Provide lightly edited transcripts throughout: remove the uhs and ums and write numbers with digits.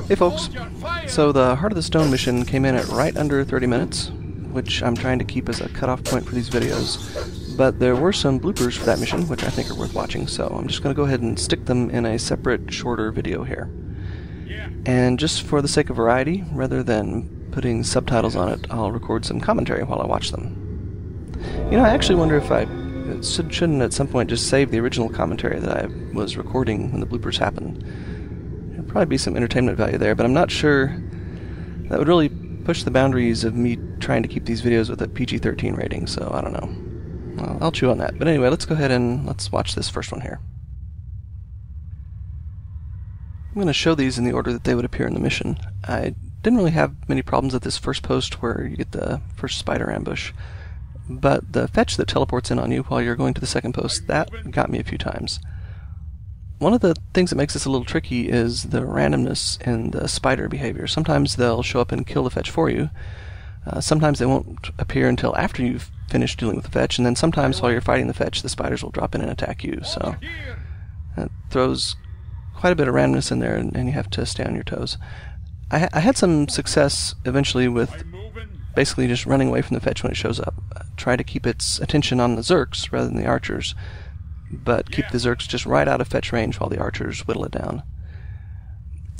Hey folks, so the Heart of the Stone mission came in at right under 30 minutes, which I'm trying to keep as a cutoff point for these videos, but there were some bloopers for that mission, which I think are worth watching, so I'm just going to go ahead and stick them in a separate, shorter video here. And just for the sake of variety, rather than putting subtitles on it, I'll record some commentary while I watch them. You know, I actually wonder if I shouldn't at some point just save the original commentary that I was recording when the bloopers happened. There'd probably be some entertainment value there, but I'm not sure that would really push the boundaries of me trying to keep these videos with a PG-13 rating, so I don't know. Well, I'll chew on that. But anyway, let's go ahead and let's watch this first one here. I'm going to show these in the order that they would appear in the mission. I didn't really have many problems at this first post where you get the first spider ambush, but the fetch that teleports in on you while you're going to the second post, that got me a few times. One of the things that makes this a little tricky is the randomness in the spider behavior. Sometimes they'll show up and kill the fetch for you. Sometimes they won't appear until after you've finished dealing with the fetch, and then sometimes while you're fighting the fetch, the spiders will drop in and attack you. So it throws quite a bit of randomness in there, and you have to stay on your toes. I had some success eventually with basically just running away from the fetch when it shows up. Try to keep its attention on the Zerks rather than the archers, but keep the Zerks just right out of fetch range while the archers whittle it down.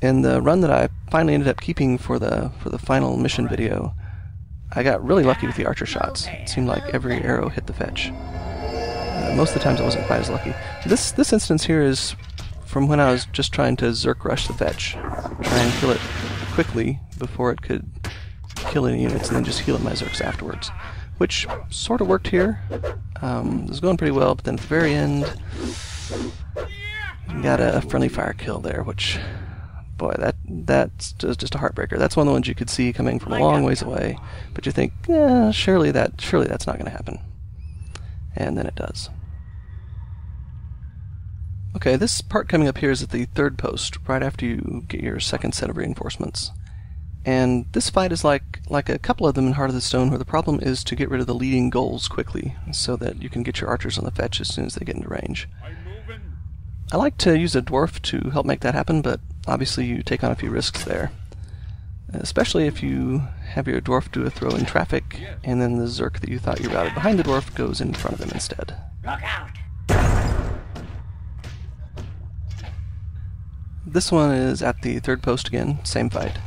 In the run that I finally ended up keeping for the final mission video, I got really lucky with the archer shots. It seemed like every arrow hit the fetch. Most of the times I wasn't quite as lucky. This instance here is from when I was just trying to Zerk rush the fetch, try and kill it quickly before it could kill any units, and then just heal up my Zerks afterwards, which sort of worked here. It was going pretty well, but then at the very end, got a friendly fire kill there, which, boy, that's just a heartbreaker. That's one of the ones you could see coming from a long ways away, but you think, surely that's not going to happen, and then it does. Okay, this part coming up here is at the third post, right after you get your second set of reinforcements. And this fight is like a couple of them in Heart of the Stone, where the problem is to get rid of the leading goals quickly, so that you can get your archers on the fetch as soon as they get into range. I like to use a dwarf to help make that happen, but obviously you take on a few risks there. Especially if you have your dwarf do a throw in traffic, and then the Zerk that you thought you routed behind the dwarf goes in front of him instead. Look out! This one is at the third post again, same fight.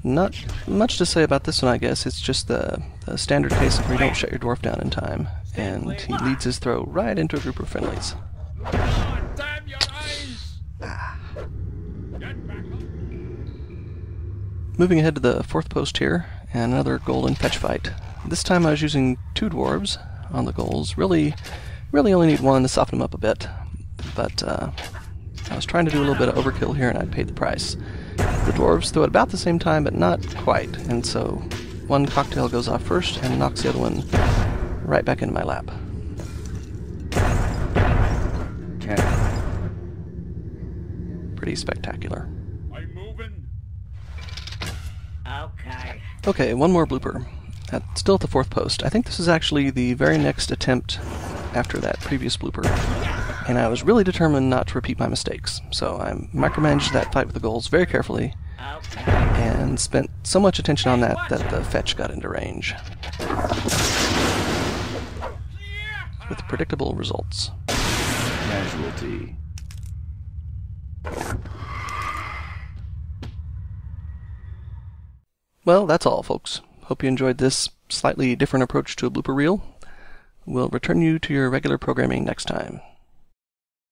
Not much to say about this one, I guess. It's just the standard case of where you don't shut your dwarf down in time, and he leads his throw right into a group of friendlies. Moving ahead to the fourth post here, and another golden fetch fight. This time I was using two dwarves on the goals. Really only need one to soften them up a bit, but I was trying to do a little bit of overkill here, and I paid the price. The dwarves throw it about the same time, but not quite, and so one cocktail goes off first and knocks the other one right back into my lap. Pretty spectacular. Okay, one more blooper. Still at the fourth post. I think this is actually the very next attempt after that previous blooper, and I was really determined not to repeat my mistakes, so I micromanaged that fight with the goals very carefully, and spent so much attention on that the fetch got into range, with predictable results. Casualty. Well, that's all, folks. Hope you enjoyed this slightly different approach to a blooper reel. We'll return you to your regular programming next time.